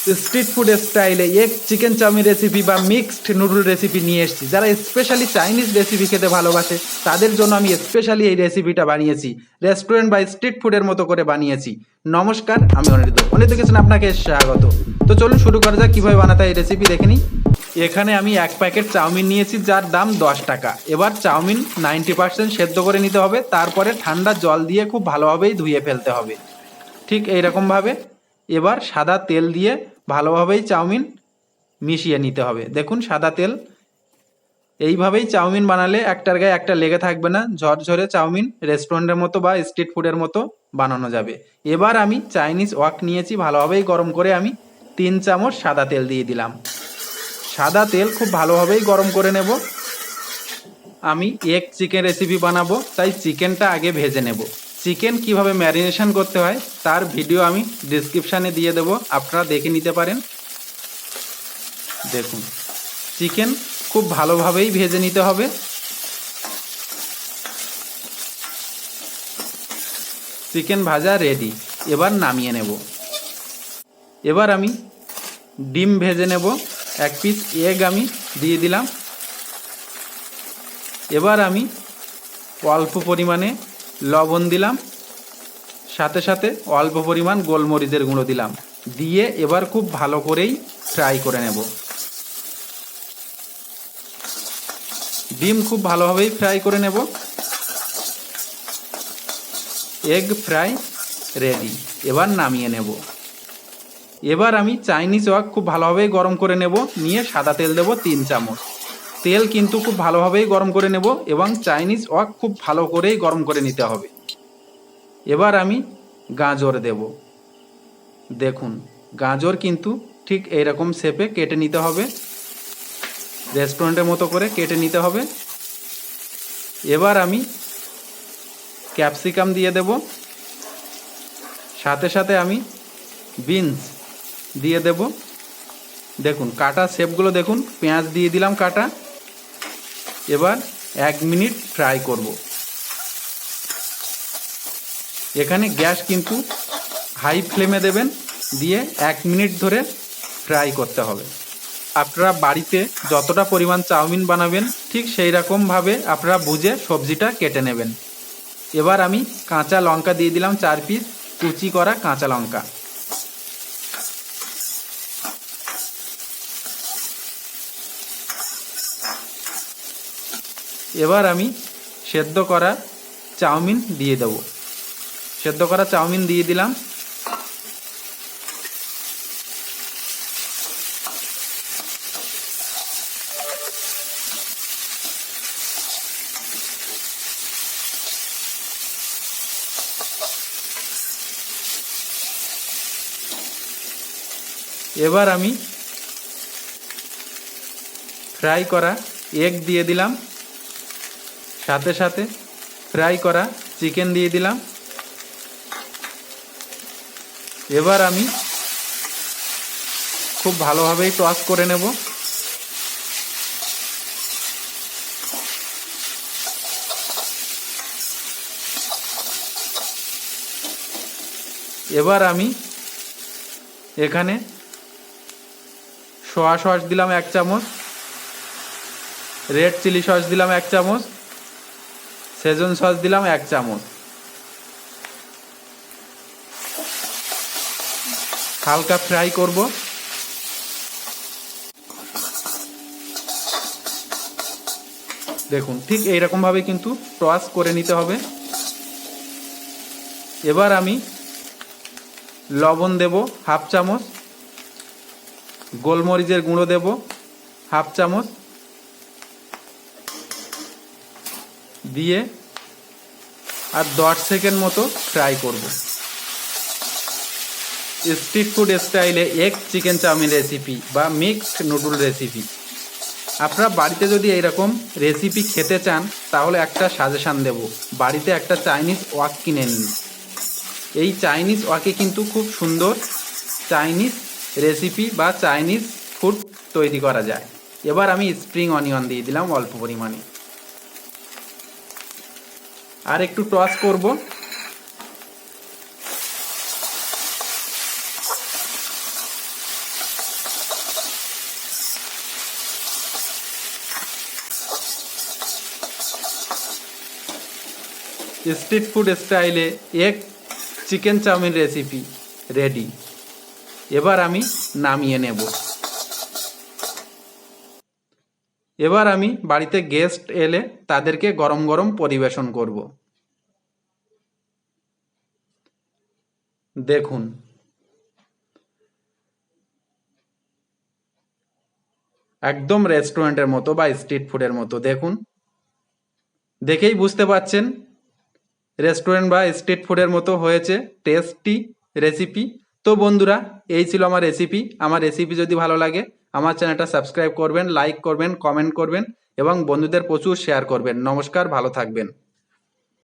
Street food স্টাইলে egg chicken chowmein recipe বা mixed noodle recipe নিয়ে এসেছি। যারা স্পেশালি চাইনিজ রেসিপি খেতে ভালোবাসে তাদের জন্য আমি স্পেশালি এই রেসিপিটা বানিয়েছি, রেস্টুরেন্ট বা স্ট্রিট ফুডের মতো করে বানিয়েছি। নমস্কার, আমি অনিরুদ্ধ কিচেনে আপনাকে স্বাগত। তো চলুন শুরু করা যাক কীভাবে বানাতে হয় এই রেসিপি দেখে নিই। এখানে আমি 1 প্যাকেট চাউমিন নিয়েছি, যার দাম 10 টাকা। এবার চাউমিন 90% সেদ্ধ করে নিতে হবে, তারপরে ঠান্ডা জল দিয়ে খুব ভালোভাবেই ধুয়ে ফেলতে হবে, ঠিক এইরকমভাবে। এবার সাদা তেল দিয়ে ভালোভাবেই চাউমিন মিশিয়ে নিতে হবে। দেখুন সাদা তেল, এইভাবেই চাউমিন বানালে একটার গায়ে একটা লেগে থাকবে না, ঝরঝরে চাউমিন রেস্টুরেন্টের মতো বা স্ট্রিট ফুডের মতো বানানো যাবে। এবার আমি চাইনিজ ওয়াক নিয়েছি, ভালোভাবেই গরম করে আমি 3 চামচ সাদা তেল দিয়ে দিলাম। সাদা তেল খুব ভালোভাবেই গরম করে নেব। আমি এগ চিকেন রেসিপি বানাবো, তাই চিকেনটা আগে ভেজে নেব। চিকেন কিভাবে ম্যারিনেশন করতে হয় তার ভিডিও আমি ডিসক্রিপশানে দিয়ে দেব, আপনারা দেখে নিতে পারেন। দেখুন চিকেন খুব ভালোভাবেই ভেজে নিতে হবে। চিকেন ভাজা রেডি, এবার নামিয়ে নেব। এবার আমি ডিম ভেজে নেব, 1 পিস এগ আমি দিয়ে দিলাম। এবার আমি অল্প পরিমাণে লবণ দিলাম, সাথে সাথে অল্প পরিমাণ গোলমরিচের গুঁড়ো দিলাম, দিয়ে এবার খুব ভালো করেই ফ্রাই করে নেব। ডিম খুব ভালোভাবেই ফ্রাই করে নেব। এগ ফ্রাই রেডি, এবার নামিয়ে নেব। এবার আমি চাইনিজ ওয়াক খুব ভালোভাবেই গরম করে নেব, নিয়ে সাদা তেল দেব 3 চামচ। তেল কিন্তু খুব ভালোভাবেই গরম করে নেব এবং চাইনিজ ওয়াক খুব ভালো করেই গরম করে নিতে হবে। এবার আমি গাজর দেব। দেখুন গাজর কিন্তু ঠিক এইরকম শেপে কেটে নিতে হবে, রেস্টুরেন্টের মতো করে কেটে নিতে হবে। এবার আমি ক্যাপসিকাম দিয়ে দেব, সাথে সাথে আমি বিনস দিয়ে দেব। দেখুন কাটা শেপগুলো দেখুন, পেঁয়াজ দিয়ে দিলাম কাটা। এবার 1 মিনিট ফ্রাই করব। এখানে গ্যাস কিন্তু হাই ফ্লেমে দেবেন, দিয়ে 1 মিনিট ধরে ফ্রাই করতে হবে। আপনারা বাড়িতে যতটা পরিমাণ চাউমিন বানাবেন ঠিক সেই রকমভাবে আপনারা বুঝে সবজিটা কেটে নেবেন। এবার আমি কাঁচা লঙ্কা দিয়ে দিলাম 4 পিস, কুচি করা কাঁচা লঙ্কা। এবার আমি সেদ্ধ করা চাউমিন দিয়ে দেব। সেদ্ধ করা চাউমিন দিয়ে দিলাম। এবার আমি ফ্রাই করা এগ দিয়ে দিলাম, সাথে সাথে ফ্রাই করা চিকেন দিয়ে দিলাম। এবার আমি খুব ভালোভাবেই টস করে নেব। এবার আমি এখানে সোয়া সস দিলাম 1 চামচ, রেড চিলি সস দিলাম 1 চামচ, সেজন সস দিলাম 1 চামচ। হালকা ফ্রাই করব। দেখুন ঠিক এইরকমভাবে কিন্তু টস করে নিতে হবে। এবার আমি লবণ দেব 1/2 চামচ, গোলমরিচের গুঁড়ো দেব 1/2 চামচ, দিয়ে আর 10 সেকেন্ড মতো ফ্রাই করব। স্ট্রিট ফুড স্টাইলে এগ চিকেন চাউমিন রেসিপি বা মিক্সড নুডল রেসিপি। আপনারা বাড়িতে যদি এইরকম রেসিপি খেতে চান তাহলে একটা সাজেশান দেব, বাড়িতে একটা চাইনিজ ওয়াক কিনে নিন। এই চাইনিজ ওয়াকে কিন্তু খুব সুন্দর চাইনিজ রেসিপি বা চাইনিজ ফুড তৈরি করা যায়। এবার আমি স্প্রিং অনিয়ন দিয়ে দিলাম অল্প পরিমাণে, আর একটু টস করব। স্ট্রিট ফুড স্টাইলে egg chicken chowmein recipe ready. এবার আমি নামিয়ে নেব। এবার আমি বাড়িতে গেস্ট এলে তাদেরকে গরম গরম পরিবেশন করব। দেখুন, একদম রেস্টুরেন্টের মতো বা স্ট্রিট ফুডের মতো। দেখুন, দেখেই বুঝতে পাচ্ছেন রেস্টুরেন্ট বা স্ট্রিট ফুডের মতো হয়েছে টেস্টি রেসিপি। তো বন্ধুরা, এই ছিল আমার রেসিপি। আমার রেসিপি যদি ভালো লাগে আমার চ্যানেলটা সাবস্ক্রাইব করবেন, লাইক করবেন, কমেন্ট করবেন এবং বন্ধুদের প্রচুর শেয়ার করবেন। নমস্কার, ভালো থাকবেন।